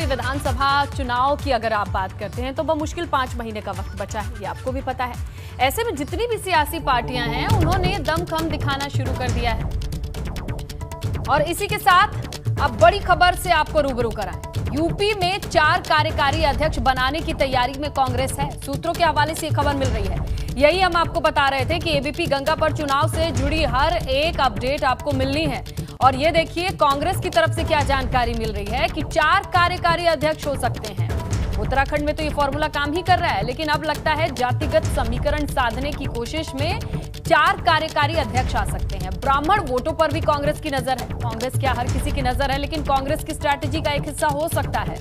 विधानसभा चुनाव की अगर आप बात करते हैं तो बमुश्किल 5 महीने का वक्त बचा है, ये आपको भी पता है। ऐसे में जितनी भी सियासी पार्टियां हैं उन्होंने दमखम दिखाना शुरू कर दिया है। और इसी के साथ अब बड़ी खबर से आपको रूबरू कराएं। यूपी में 4 कार्यकारी अध्यक्ष बनाने की तैयारी में कांग्रेस है। सूत्रों के हवाले से खबर मिल रही है। यही हम आपको बता रहे थे कि एबीपी गंगा पर चुनाव से जुड़ी हर एक अपडेट आपको मिलनी है। और ये देखिए कांग्रेस की तरफ से क्या जानकारी मिल रही है कि 4 कार्यकारी अध्यक्ष हो सकते हैं। उत्तराखंड में तो ये फॉर्मूला काम ही कर रहा है, लेकिन अब लगता है जातिगत समीकरण साधने की कोशिश में 4 कार्यकारी अध्यक्ष आ सकते हैं। ब्राह्मण वोटों पर भी कांग्रेस की नजर है। कांग्रेस क्या हर किसी की नजर है, लेकिन कांग्रेस की स्ट्रैटेजी का एक हिस्सा हो सकता है।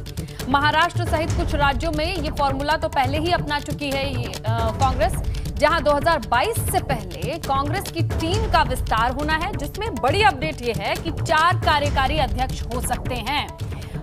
महाराष्ट्र सहित कुछ राज्यों में ये फॉर्मूला तो पहले ही अपना चुकी है कांग्रेस, जहां 2022 से पहले कांग्रेस की टीम का विस्तार होना है, जिसमें बड़ी अपडेट यह है कि 4 कार्यकारी अध्यक्ष हो सकते हैं।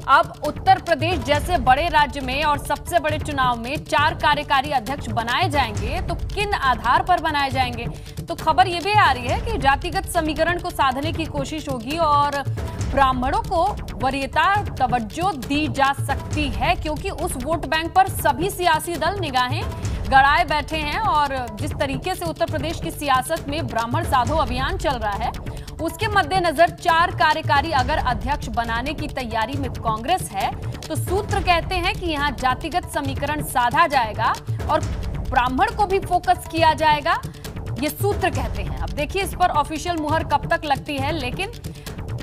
अब उत्तर प्रदेश जैसे बड़े राज्य में और सबसे बड़े चुनाव में 4 कार्यकारी अध्यक्ष बनाए जाएंगे, तो किन आधार पर बनाए जाएंगे? तो खबर यह भी आ रही है कि जातिगत समीकरण को साधने की कोशिश होगी और ब्राह्मणों को वरीयता तवज्जो दी जा सकती है, क्योंकि उस वोट बैंक पर सभी सियासी दल निगाहें गड़ाए बैठे हैं। और जिस तरीके से उत्तर प्रदेश की सियासत में ब्राह्मण साधो अभियान चल रहा है, उसके मद्देनजर 4 कार्यकारी अगर अध्यक्ष बनाने की तैयारी में कांग्रेस है, तो सूत्र कहते हैं कि यहां जातिगत समीकरण साधा जाएगा और ब्राह्मण को भी फोकस किया जाएगा, ये सूत्र कहते हैं। अब देखिए इस पर ऑफिशियल मुहर कब तक लगती है, लेकिन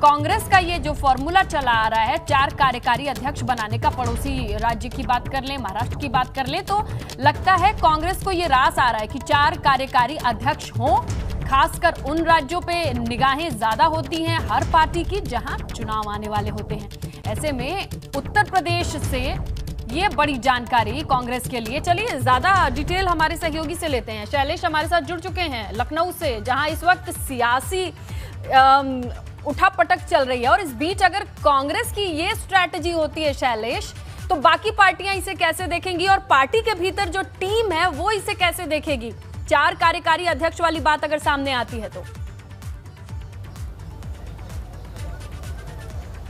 कांग्रेस का ये जो फॉर्मूला चला आ रहा है 4 कार्यकारी अध्यक्ष बनाने का, पड़ोसी राज्य की बात कर लें, महाराष्ट्र की बात कर लें, तो लगता है कांग्रेस को ये रास आ रहा है कि 4 कार्यकारी अध्यक्ष हों। खासकर उन राज्यों पे निगाहें ज्यादा होती हैं हर पार्टी की जहां चुनाव आने वाले होते हैं। ऐसे में उत्तर प्रदेश से ये बड़ी जानकारी कांग्रेस के लिए। चलिए ज्यादा डिटेल हमारे सहयोगी से लेते हैं। शैलेश हमारे साथ जुड़ चुके हैं लखनऊ से, जहां इस वक्त सियासी उठापटक चल रही है। और इस बीच अगर कांग्रेस की ये स्ट्रैटेजी होती है शैलेश, तो बाकी पार्टियां इसे कैसे देखेंगी और पार्टी के भीतर जो टीम है वो इसे कैसे देखेगी? 4 कार्यकारी अध्यक्ष वाली बात अगर सामने आती है तो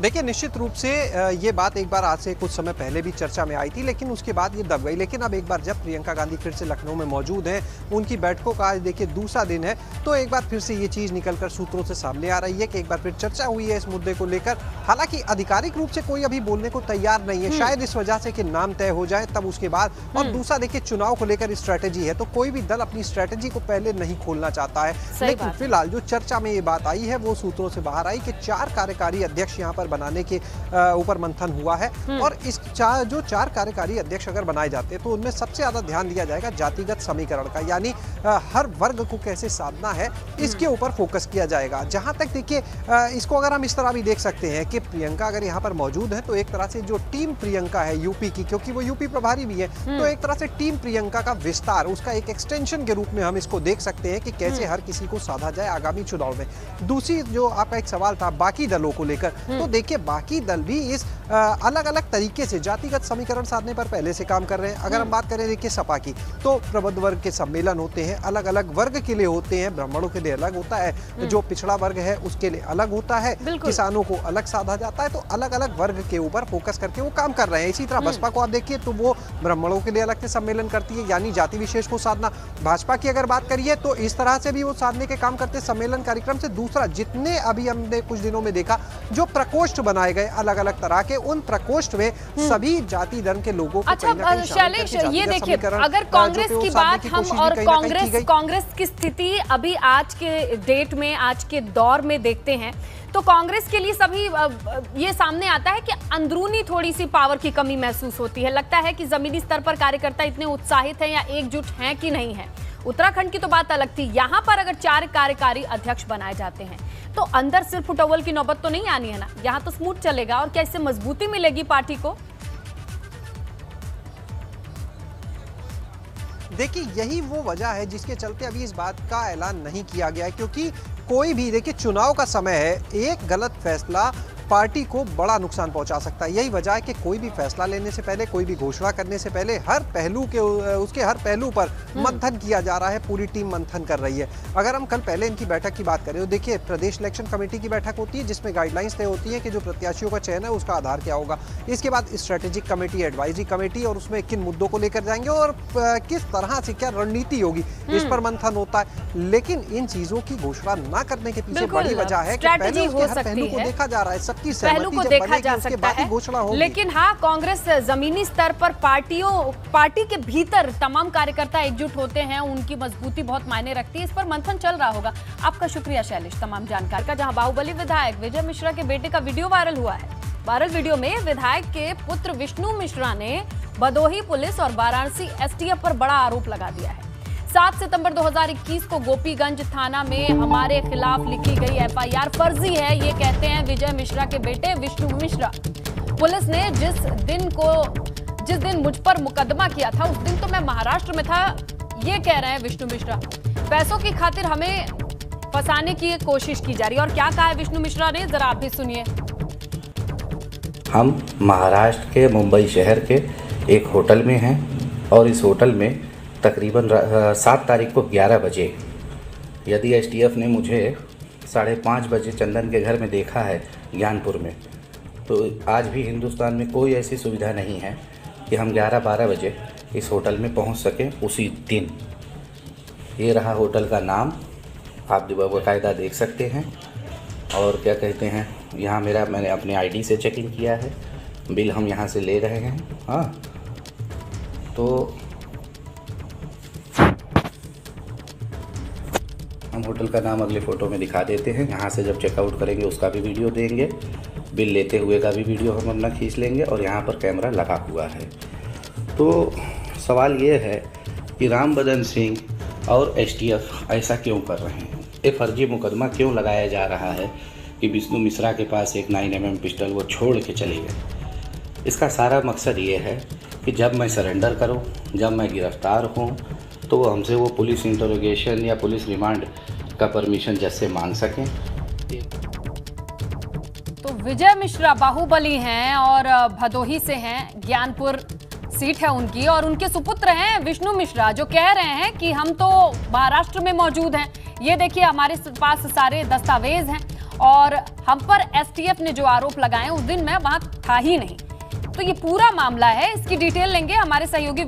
देखिए, निश्चित रूप से ये बात एक बार आज से कुछ समय पहले भी चर्चा में आई थी, लेकिन उसके बाद ये दब गई। लेकिन अब एक बार जब प्रियंका गांधी फिर से लखनऊ में मौजूद हैं, उनकी बैठकों का आज देखिए दूसरा दिन है, तो एक बार फिर से ये चीज़ निकलकर सूत्रों से सामने आ रही है कि एक बार फिर चर्चा हुई है इस मुद्दे को लेकर। हालांकि आधिकारिक रूप से कोई अभी बोलने को तैयार नहीं है, शायद इस वजह से कि नाम तय हो जाए तब उसके बाद। और दूसरा देखिए चुनाव को लेकर स्ट्रैटेजी है, तो कोई भी दल अपनी स्ट्रैटेजी को पहले नहीं खोलना चाहता है। लेकिन फिलहाल जो चर्चा में ये बात आई है वो सूत्रों से बाहर आई कि 4 कार्यकारी अध्यक्ष यहाँ पर बनाने के ऊपर मंथन हुआ है। और इस जो 4 कार्यकारी अध्यक्ष अगर बनाए जाते हैं तो उनमें सबसे ज्यादा ध्यान दिया जाएगा जातिगत समीकरण का, यानी हर वर्ग को कैसे साधना है इसके ऊपर फोकस किया जाएगा। जहां तक देखिए इसको अगर हम इस तरह भी देख सकते हैं कि प्रियंका अगर यहाँ पर मौजूद है, तो एक तरह से जो टीम प्रियंका है यूपी की, क्योंकि वो यूपी प्रभारी भी है, तो एक तरह से टीम प्रियंका का विस्तार, उसका एक एक्सटेंशन के रूप में हम इसको देख सकते हैं कि कैसे हर किसी को साधा जाए आगामी चुनाव में। दूसरी जो आपका एक सवाल था बाकी दलों को लेकर, तो देखिए बाकी दल भी इस अलग अलग तरीके से जातिगत समीकरण साधने पर पहले से काम कर रहे हैं। अगर हम बात करें देखिए सपा की, तो प्रबुद्ध वर्ग के सम्मेलन होते हैं, अलग अलग वर्ग के लिए होते हैं, ब्राह्मणों के लिए अलग होता है, जो पिछड़ा वर्ग है उसके लिए अलग होता है, किसानों को अलग साधा जाता है। तो अलग अलग वर्ग के ऊपर फोकस करके वो काम कर रहे हैं। इसी तरह बसपा को आप देखिए तो वो ब्राह्मणों के लिए अलग से सम्मेलन करती है, यानी जाति विशेष को साधना। भाजपा की अगर बात करिए तो इस तरह से भी वो साधने के काम करते सम्मेलन कार्यक्रम से। दूसरा, जितने अभी हमने कुछ दिनों में देखा जो प्रकोष्ठ बनाए गए अलग अलग तरह के, उन प्रकोष्ठ में सभी जाति धर्म के लोगों को अच्छा शैलेश, ये देखिए अगर कांग्रेस की बात हम और कांग्रेस की स्थिति अभी आज के डेट में, आज के दौर में देखते हैं, तो कांग्रेस के लिए सभी ये सामने आता है कि अंदरूनी थोड़ी सी पावर की कमी महसूस होती है। लगता है कि जमीनी स्तर पर कार्यकर्ता इतने उत्साहित हैं या एकजुट हैं कि नहीं है। उत्तराखंड की तो बात अलग थी, यहां पर अगर 4 कार्यकारी अध्यक्ष बनाए जाते हैं तो अंदर सिर्फ फुटबॉल की नौबत तो नहीं आनी है ना, यहां तो स्मूथ चलेगा। और क्या इससे मजबूती मिलेगी पार्टी को? देखिए यही वो वजह है जिसके चलते अभी इस बात का ऐलान नहीं किया गया है, क्योंकि कोई भी देखिए चुनाव का समय है, एक गलत फैसला पार्टी को बड़ा नुकसान पहुंचा सकता है। यही वजह है कि कोई भी फैसला लेने से पहले, कोई भी घोषणा करने से पहले हर पहलू के उसके हर पहलू पर मंथन किया जा रहा है। पूरी टीम मंथन कर रही है। अगर हम कल पहले इनकी बैठक की बात करें तो देखिए, प्रदेश इलेक्शन कमेटी की बैठक होती है जिसमें गाइडलाइंस तय होती है कि जो प्रत्याशियों का चयन है उसका आधार क्या होगा। इसके बाद स्ट्रेटेजिक कमेटी, एडवाइजरी कमेटी, और उसमें किन मुद्दों को लेकर जाएंगे और किस तरह से क्या रणनीति होगी, इस पर मंथन होता है। लेकिन इन चीजों की घोषणा न करने के पीछे बड़ी वजह है कि पहले उसके हर पहलू को देखा जा रहा है, सबकी पहलू को देखा जा सकता है। लेकिन हाँ, कांग्रेस जमीनी स्तर पर पार्टी के भीतर तमाम कार्यकर्ता एकजुट होते हैं, उनकी मजबूती बहुत मायने रखती है। इस पर मंथन चल रहा होगा। आपका शुक्रिया शैलेश तमाम जानकारी का। जहां बाहुबली विधायक विजय मिश्रा के बेटे का वीडियो वायरल हुआ है। वायरल वीडियो में विधायक के पुत्र विष्णु मिश्रा ने भदोही पुलिस और वाराणसी एसटीएफ पर बड़ा आरोप लगा दिया है। 7 सितंबर 2021 को गोपीगंज थाना में हमारे खिलाफ लिखी गई एफआईआर फर्जी है, ये कहते हैं विजय मिश्रा के बेटे विष्णु मिश्रा। पुलिस ने जिस दिन मुझ पर मुकदमा किया था उस दिन तो मैं महाराष्ट्र में था, ये कह रहे हैं विष्णु मिश्रा। पैसों की खातिर हमें फंसाने की कोशिश की जा रही है। और क्या कहा है विष्णु मिश्रा ने, जरा आप भी सुनिए। हम महाराष्ट्र के मुंबई शहर के एक होटल में हैं और इस होटल में तकरीबन 7 तारीख को 11 बजे, यदि एसटीएफ ने मुझे 5:30 बजे चंदन के घर में देखा है ज्ञानपुर में, तो आज भी हिंदुस्तान में कोई ऐसी सुविधा नहीं है कि हम 11-12 बजे इस होटल में पहुंच सकें उसी दिन। ये रहा होटल का नाम, आप बाकायदा देख सकते हैं। और क्या कहते हैं, यहाँ मैंने अपने आईडी से चेक इन किया है, बिल हम यहाँ से ले रहे हैं। हाँ, तो हम होटल का नाम अगले फ़ोटो में दिखा देते हैं। यहाँ से जब चेकआउट करेंगे उसका भी वीडियो देंगे, बिल लेते हुए का भी वीडियो हम अपना खींच लेंगे, और यहाँ पर कैमरा लगा हुआ है। तो सवाल ये है कि राम बदन सिंह और एसटीएफ ऐसा क्यों कर रहे हैं? ये फर्जी मुकदमा क्यों लगाया जा रहा है कि विष्णु मिश्रा के पास एक 9mm पिस्टल वो छोड़ के चले गए? इसका सारा मकसद ये है कि जब मैं सरेंडर करूं, जब मैं गिरफ्तार हूं, तो वो हमसे वो पुलिस इंटरोगेशन या पुलिस रिमांड का परमिशन जज से मांग सकें। तो विजय मिश्रा बाहुबली हैं और भदोही से हैं, ज्ञानपुर सीट है उनकी, और उनके सुपुत्र हैं विष्णु मिश्रा, जो कह रहे हैं कि हम तो महाराष्ट्र में मौजूद हैं। ये देखिए, हमारे पास सारे दस्तावेज हैं और हम पर एसटीएफ ने जो आरोप लगाए उस दिन मैं वहां था ही नहीं। तो ये पूरा मामला है, इसकी डिटेल लेंगे। हमारे सहयोगी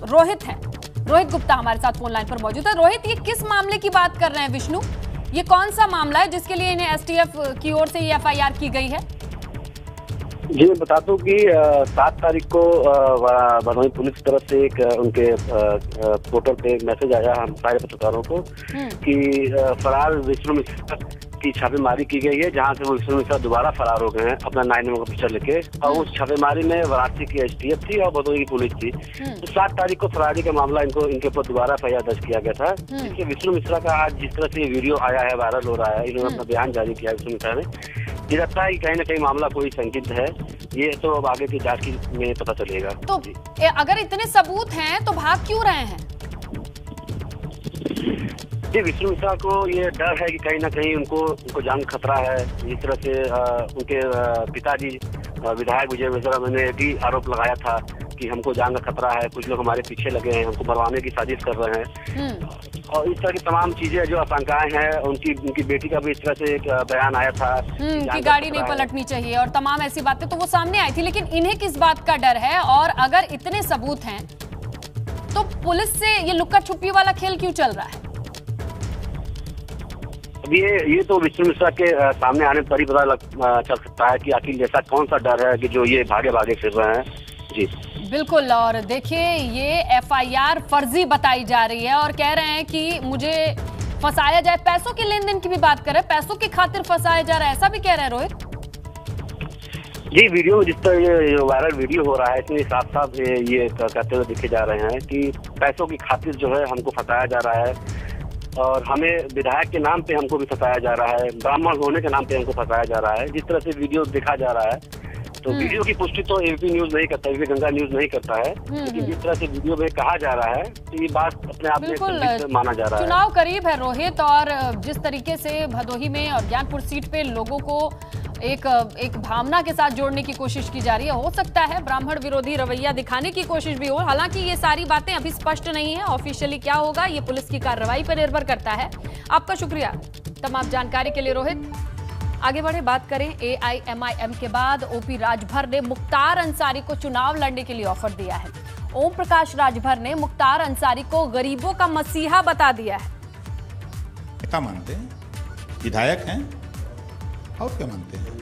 रोहित हैं, रोहित गुप्ता हमारे साथ फोन लाइन पर मौजूद है। रोहित, ये किस मामले की बात कर रहे हैं विष्णु? ये कौन सा मामला है जिसके लिए इन्हें एसटीएफ की ओर से ये एफआईआर की गई है? जी, मैं बता दूं कि 7 तारीख को भदोही पुलिस की तरफ से एक उनके पोर्टल पे एक मैसेज आया हम सारे पत्रकारों को कि फरार विष्णु मिश्रा की छापेमारी की गई है, जहां से वो विष्णु मिश्रा दोबारा फरार हो गए हैं अपना 9mm पिस्टल लेके। और उस छापेमारी में वाराणसी की एसटीएफ थी और भदोही की पुलिस थी। तो 7 तारीख को फरारी का मामला इनके ऊपर दोबारा एफआईआर दर्ज किया गया था। जिसके विष्णु मिश्रा का आज जिस तरह से वीडियो आया है, वायरल हो रहा है, इन्होंने अपना बयान जारी किया विष्णु मिश्रा ने। ये लगता है कि कहीं ना कहीं मामला कोई संदिग्ध है, ये तो अब आगे की जांच में पता चलेगा। तो अगर इतने सबूत हैं तो भाग क्यों रहे हैं? जी, विष्णु मिश्रा को ये डर है कि कहीं ना कहीं उनको जान खतरा है। जिस तरह से उनके पिताजी विधायक विजय मिश्रा ने भी आरोप लगाया था कि हमको जान का खतरा है, कुछ लोग हमारे पीछे लगे हैं, हमको मरवाने की साजिश कर रहे हैं। और इस तरह की तमाम चीजें जो आशंकाएं हैं, उनकी बेटी का भी इस तरह से एक बयान आया था कि गाड़ी नहीं पलटनी चाहिए और तमाम ऐसी बातें तो वो सामने आई थी। लेकिन इन्हें किस बात का डर है? और अगर इतने सबूत हैं तो पुलिस से ये लुक्का छुपी वाला खेल क्यों चल रहा है? अब ये तो विष्णु मिश्रा के सामने आने पर ही पता चल सकता है कि आखिर ऐसा कौन सा डर है कि जो ये भागे फिर रहे हैं। जी बिल्कुल। और देखिए, ये एफआईआर फर्जी बताई जा रही है और कह रहे हैं कि मुझे फंसाया जाए, पैसों के लेन देन की भी बात कर रहे हैं, पैसों की खातिर फंसाया जा रहा है, ऐसा भी कह रहे हैं रोहित। जी, वीडियो में जिस तरह ये वायरल वीडियो हो रहा है, इसमें साफ साफ ये कहते हुए दिखे जा रहे हैं कि पैसों की खातिर जो है हमको फंसाया जा रहा है, और हमें विधायक के नाम पे हमको भी फंसाया जा रहा है, ब्राह्मण होने के नाम पे हमको फंसाया जा रहा है। जिस तरह से वीडियो दिखा जा रहा है, तो वीडियो की पुष्टि तो एबीपी न्यूज नहीं करता, एबीपी गंगा न्यूज नहीं करता है, लेकिन जिस तरह से वीडियो में कहा जा रहा है तो ये बात अपने आप में संदिग्ध माना जा रहा है। चुनाव करीब है रोहित, और जिस तरीके से भदोही में और ज्ञानपुर सीट पे लोगों को एक भावना के साथ जोड़ने की कोशिश की जा रही है, हो सकता है ब्राह्मण विरोधी रवैया दिखाने की कोशिश भी हो। हालांकि ये सारी बातें अभी स्पष्ट नहीं है, ऑफिशियली क्या होगा ये पुलिस की कार्रवाई पर निर्भर करता है। आपका शुक्रिया तमाम जानकारी के लिए रोहित। आगे बढ़े, बात करें AIMIM के बाद ओपी राजभर ने मुख्तार अंसारी को चुनाव लड़ने के लिए ऑफर दिया है। ओम प्रकाश राजभर ने मुख्तार अंसारी को गरीबों का मसीहा बता दिया है। क्या मानते हैं? विधायक हैं और क्या मानते हैं?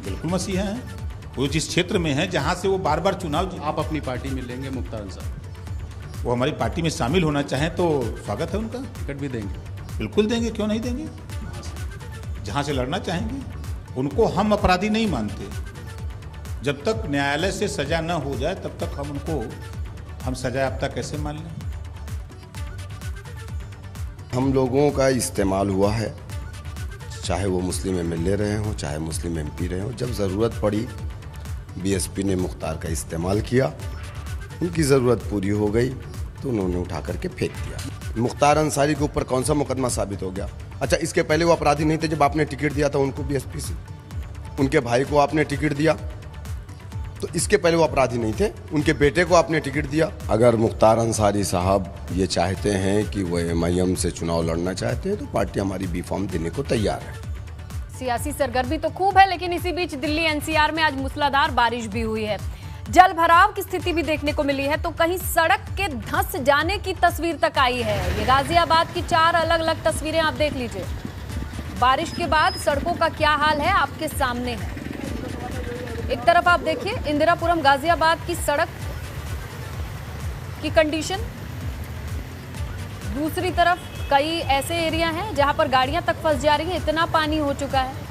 बिल्कुल मसीहा हैं। वो जिस क्षेत्र में है जहां से वो बार बार चुनाव, आप अपनी पार्टी में लेंगे मुख्तार अंसारी? वो हमारी पार्टी में शामिल होना चाहें तो स्वागत है उनका, टिकट भी देंगे? बिल्कुल देंगे, क्यों नहीं देंगे। जहां से लड़ना चाहेंगे। उनको हम अपराधी नहीं मानते। जब तक न्यायालय से सजा न हो जाए तब तक हम सजायाफ्ता कैसे मान लें। हम लोगों का इस्तेमाल हुआ है, चाहे वो मुस्लिम MLA रहे हों, चाहे मुस्लिम MP रहे हों। जब ज़रूरत पड़ी BSP ने मुख्तार का इस्तेमाल किया, उनकी ज़रूरत पूरी हो गई तो उन्होंने उठा करके फेंक दिया। मुख्तार अंसारी के ऊपर कौन सा मुकदमा साबित हो गया? अच्छा, इसके पहले वो अपराधी नहीं थे जब आपने टिकट दिया था उनको BSP से, उनके भाई को आपने टिकट दिया, तो इसके पहले वो अपराधी नहीं थे। उनके बेटे को आपने टिकट दिया। अगर मुख्तार अंसारी साहब ये चाहते हैं कि वो MIM से चुनाव लड़ना चाहते हैं तो पार्टी हमारी B फॉर्म देने को तैयार है। सियासी सरगर्मी तो खूब है, लेकिन इसी बीच दिल्ली NCR में आज मूसलाधार बारिश भी हुई है। जल भराव की स्थिति भी देखने को मिली है, तो कहीं सड़क के धंस जाने की तस्वीर तक आई है। ये गाजियाबाद की 4 अलग अलग तस्वीरें आप देख लीजिए। बारिश के बाद सड़कों का क्या हाल है आपके सामने है। एक तरफ आप देखिए इंदिरापुरम गाजियाबाद की सड़क की कंडीशन, दूसरी तरफ कई ऐसे एरिया हैं जहां पर गाड़ियां तक फंस जा रही हैं, इतना पानी हो चुका है।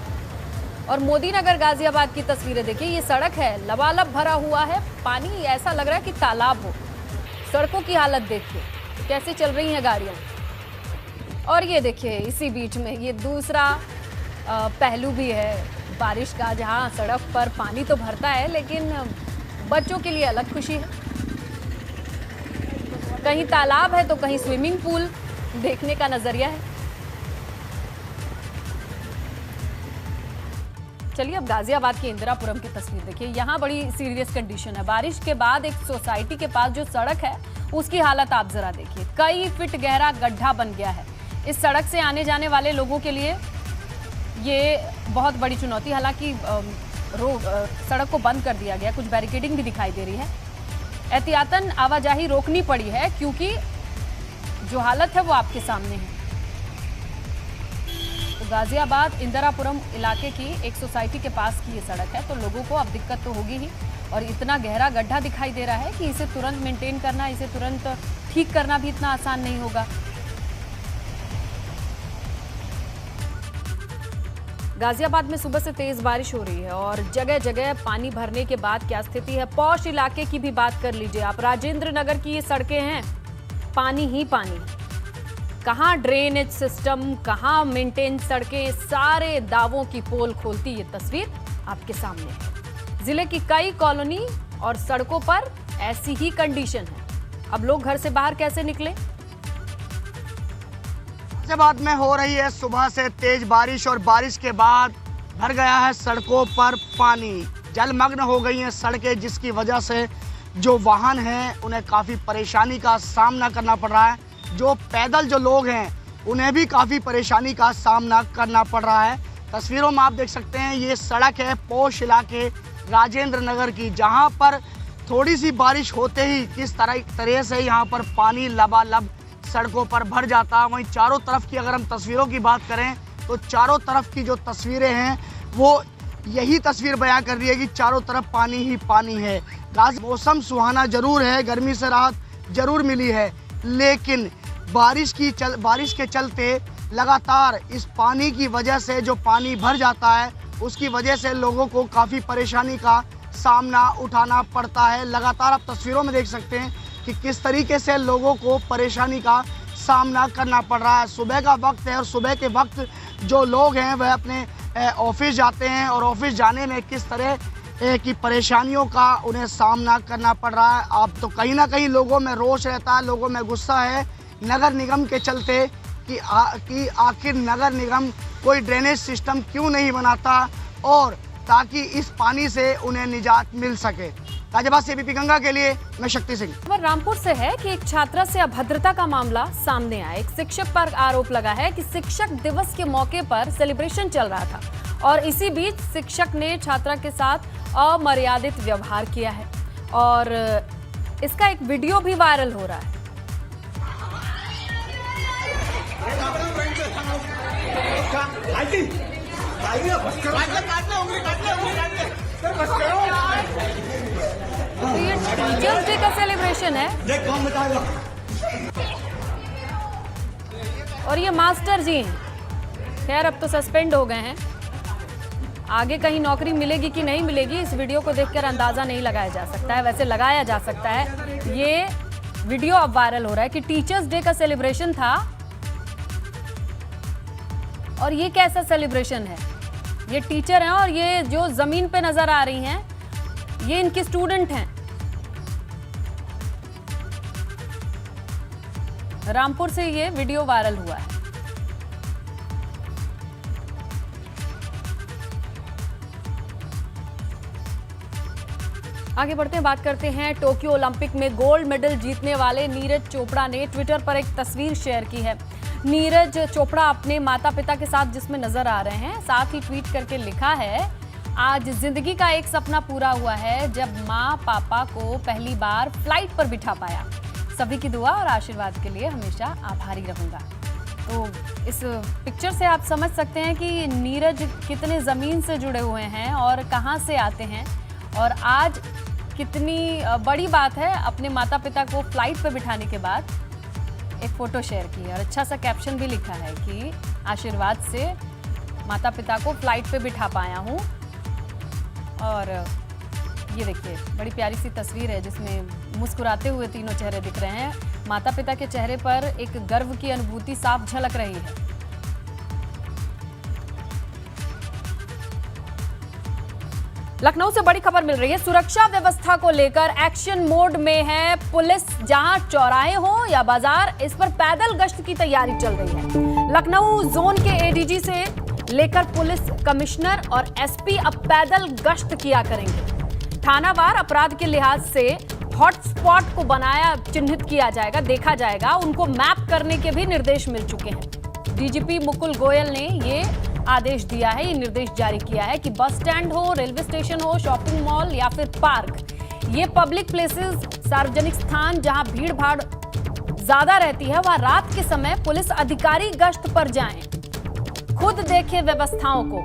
और मोदी नगर गाजियाबाद की तस्वीरें देखिए, ये सड़क है लबालब भरा हुआ है, पानी ऐसा लग रहा है कि तालाब हो। सड़कों की हालत देखिए कैसे चल रही हैं गाड़ियां। और ये देखिए इसी बीच में ये दूसरा पहलू भी है बारिश का, जहां सड़क पर पानी तो भरता है लेकिन बच्चों के लिए अलग खुशी है। कहीं तालाब है तो कहीं स्विमिंग पूल देखने का नजरिया है। चलिए अब गाजियाबाद के इंदिरापुरम की तस्वीर देखिए। यहाँ बड़ी सीरियस कंडीशन है। बारिश के बाद एक सोसाइटी के पास जो सड़क है उसकी हालत आप जरा देखिए, कई फीट गहरा गड्ढा बन गया है। इस सड़क से आने जाने वाले लोगों के लिए ये बहुत बड़ी चुनौती। हालांकि सड़क को बंद कर दिया गया, कुछ बैरिकेडिंग भी दिखाई दे रही है। एहतियातन आवाजाही रोकनी पड़ी है क्योंकि जो हालत है वो आपके सामने है। तो गाजियाबाद इंदिरापुरम इलाके की एक सोसाइटी के पास की ये सड़क है, तो लोगों को अब दिक्कत तो होगी ही। और इतना गहरा गड्ढा दिखाई दे रहा है कि इसे तुरंत मेंटेन करना, इसे तुरंत ठीक करना भी इतना आसान नहीं होगा। गाजियाबाद में सुबह से तेज बारिश हो रही है और जगह जगह पानी भरने के बाद क्या स्थिति है। पौष इलाके की भी बात कर लीजिए आप। राजेंद्र नगर की ये सड़कें हैं, पानी ही पानी। कहाँ ड्रेनेज सिस्टम, कहाँ मेंटेन सड़कें, सारे दावों की पोल खोलती ये तस्वीर आपके सामने है। जिले की कई कॉलोनी और सड़कों पर ऐसी ही कंडीशन है। अब लोग घर से बाहर कैसे निकले? गाजियाबाद में हो रही है सुबह से तेज बारिश और बारिश के बाद भर गया है सड़कों पर पानी। जलमग्न हो गई हैं सड़कें, जिसकी वजह से जो वाहन हैं उन्हें काफ़ी परेशानी का सामना करना पड़ रहा है। जो पैदल जो लोग हैं उन्हें भी काफ़ी परेशानी का सामना करना पड़ रहा है। तस्वीरों में आप देख सकते हैं ये सड़क है पौष इलाके राजेंद्र नगर की, जहां पर थोड़ी सी बारिश होते ही किस तरह से यहाँ पर पानी लबालब सड़कों पर भर जाता है। वहीं चारों तरफ की अगर हम तस्वीरों की बात करें तो चारों तरफ की जो तस्वीरें हैं वो यही तस्वीर बयां कर रही है कि चारों तरफ पानी ही पानी है। मौसम सुहाना जरूर है, गर्मी से राहत जरूर मिली है, लेकिन बारिश के चलते लगातार इस पानी की वजह से जो पानी भर जाता है उसकी वजह से लोगों को काफ़ी परेशानी का सामना उठाना पड़ता है। लगातार आप तस्वीरों में देख सकते हैं कि किस तरीके से लोगों को परेशानी का सामना करना पड़ रहा है। सुबह का वक्त है और सुबह के वक्त जो लोग हैं वह अपने ऑफिस जाते हैं और ऑफिस जाने में किस तरह की परेशानियों का उन्हें सामना करना पड़ रहा है। अब तो कहीं ना कहीं लोगों में रोष रहता है, लोगों में गुस्सा है नगर निगम के चलते कि आखिर नगर निगम कोई ड्रेनेज सिस्टम क्यों नहीं बनाता और ताकि इस पानी से उन्हें निजात मिल सके। गाजियाबाद से एबीपी गंगा के लिए मैं शक्ति सिंह। खबर रामपुर से है कि एक छात्रा से अभद्रता का मामला सामने आया। एक शिक्षक पर आरोप लगा है कि शिक्षक दिवस के मौके पर सेलिब्रेशन चल रहा था और इसी बीच शिक्षक ने छात्रा के साथ अमर्यादित व्यवहार किया है और इसका एक वीडियो भी वायरल हो रहा है। तो ये टीचर्स डे का सेलिब्रेशन है और ये मास्टर जी हैं। खैर अब तो सस्पेंड हो गए हैं, आगे कहीं नौकरी मिलेगी कि नहीं मिलेगी इस वीडियो को देखकर अंदाजा नहीं लगाया जा सकता है। वैसे लगाया जा सकता है। ये वीडियो अब वायरल हो रहा है कि टीचर्स डे का सेलिब्रेशन था और ये कैसा सेलिब्रेशन है। ये टीचर हैं और ये जो जमीन पे नजर आ रही हैं ये इनके स्टूडेंट हैं। रामपुर से ये वीडियो वायरल हुआ है। आगे बढ़ते हैं, बात करते हैं टोक्यो ओलंपिक में गोल्ड मेडल जीतने वाले नीरज चोपड़ा ने ट्विटर पर एक तस्वीर शेयर की है। नीरज चोपड़ा अपने माता पिता के साथ जिसमें नजर आ रहे हैं, साथ ही ट्वीट करके लिखा है, आज जिंदगी का एक सपना पूरा हुआ है जब माँ पापा को पहली बार फ्लाइट पर बिठा पाया। सभी की दुआ और आशीर्वाद के लिए हमेशा आभारी रहूंगा। तो इस पिक्चर से आप समझ सकते हैं कि नीरज कितने ज़मीन से जुड़े हुए हैं और कहाँ से आते हैं और आज कितनी बड़ी बात है अपने माता पिता को फ्लाइट पर बिठाने के बाद एक फ़ोटो शेयर की है और अच्छा सा कैप्शन भी लिखा है कि आशीर्वाद से माता पिता को फ्लाइट पे बिठा पाया हूँ। और ये देखिए बड़ी प्यारी सी तस्वीर है जिसमें मुस्कुराते हुए तीनों चेहरे दिख रहे हैं। माता पिता के चेहरे पर एक गर्व की अनुभूति साफ झलक रही है। लखनऊ से बड़ी खबर मिल रही है। सुरक्षा व्यवस्था को लेकर एक्शन मोड में है पुलिस। जहां चौराहे हो या बाजार, इस पर पैदल गश्त की तैयारी चल रही है। लखनऊ जोन के एडीजी से लेकर पुलिस कमिश्नर और एसपी अब पैदल गश्त किया करेंगे। थानावार अपराध के लिहाज से हॉटस्पॉट को बनाया, चिन्हित किया जाएगा, देखा जाएगा। उनको मैप करने के भी निर्देश मिल चुके हैं। डीजीपी मुकुल गोयल ने ये आदेश दिया है, ये निर्देश जारी किया है कि बस स्टैंड हो, रेलवे स्टेशन हो, शॉपिंग मॉल या फिर पार्क, ये पब्लिक प्लेसेस, सार्वजनिक स्थान जहां भीड़ भाड़ ज्यादा रहती है, वहां रात के समय पुलिस अधिकारी गश्त पर जाएं, खुद देखें व्यवस्थाओं को।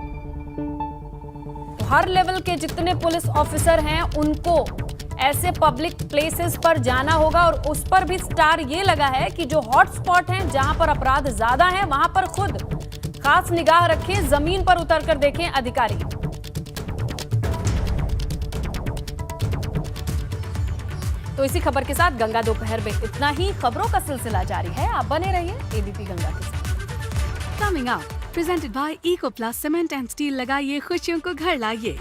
तो हर लेवल के जितने पुलिस ऑफिसर हैं उनको ऐसे पब्लिक प्लेसेस पर जाना होगा और उस पर भी स्टार ये लगा है कि जो हॉटस्पॉट हैं, जहां पर अपराध ज्यादा है, वहां पर खुद खास निगाह रखें, जमीन पर उतरकर देखें अधिकारी। तो इसी खबर के साथ गंगा दोपहर में इतना ही। खबरों का सिलसिला जारी है, आप बने रहिए एबीपी गंगा के साथ। Coming up presented by Eco Plus cement and steel. लगाइए खुशियों को घर लाइए।